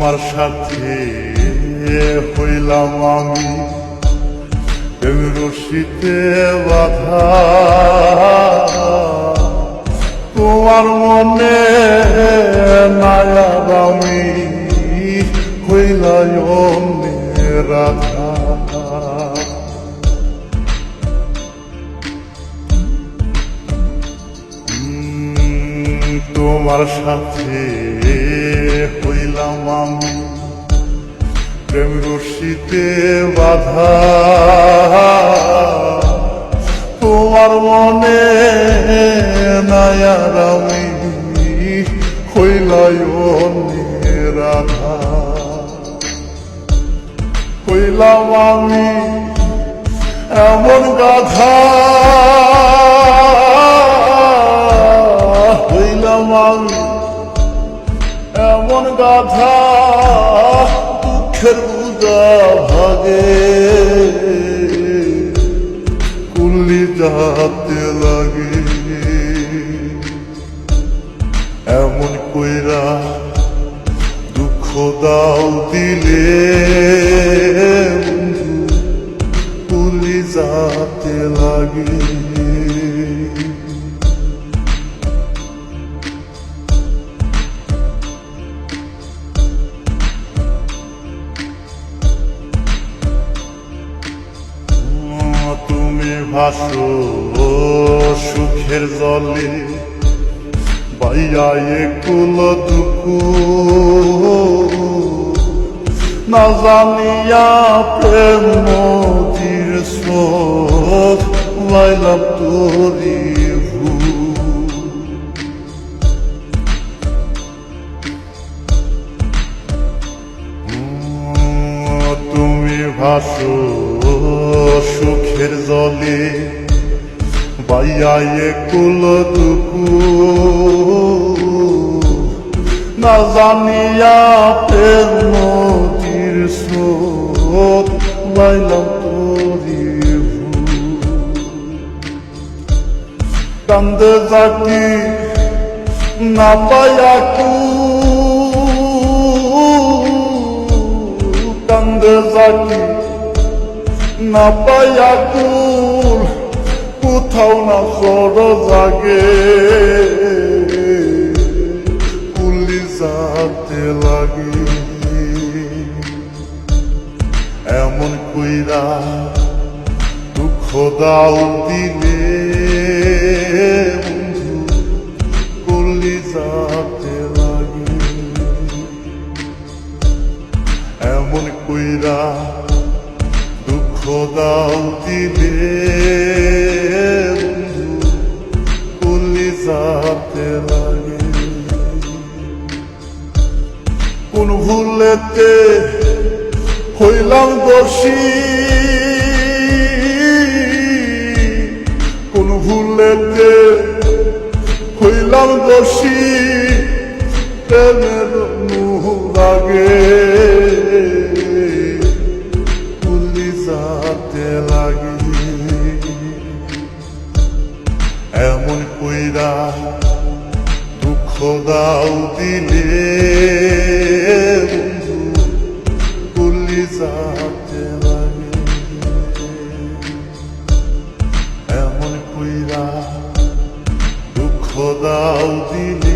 তোমার সাথে হইলাম আমি প্রেম রশিতে বাধা, তোমার মনে নায়ার আমি হইলাই রাধা। তোমার সাথে হইলাম আমি প্রেম রশিতে বাধা, তোমার মনে নায়ার আমি হইলাই রাধা। হইলাম আমি এমন গাধা, হইলাম আমি এমন গাধা, দুঃখের বুঝা ভাগে কুল্লি যাতে লাগে। এমন কইরা দুঃখ দাও দিলে কুল্লি যাতে লাগে। তুমি ভাসো সুখের জলে বাইয়া একুল দুকু, না জানিয়া প্রেম নদীর স্রোত লাইলাম তোরি তুমি ভাসো সুখের জলে বাইয়া একুল দুকু, না জানিয়া প্রেম নদীর স্রোত লাইলাম তোরি কান্দে জাতি না পায়া কান্দে জাতি না পায়া কুল, কোথাও না সর জাগে কুলি যাতে লাগে। এমন কইরা দুঃখ দাও দিলে বন্ধু কুলি যাতে লাগে। এমন কইরা দুঃখ দাও দিলে বন্ধু কুলি যাতে লাগে। কোন ভুলেতে হইলাম দোষী, কোন ভুলেতে হইলাম দোষী, প্রেমের মুহ লাগে কুলি যাতে লাগে। এমন কইরা দুঃখ দাও দিলে বন্ধু কুলি যাতে লাগে। এমন কইরা দুঃখ দাও দিলে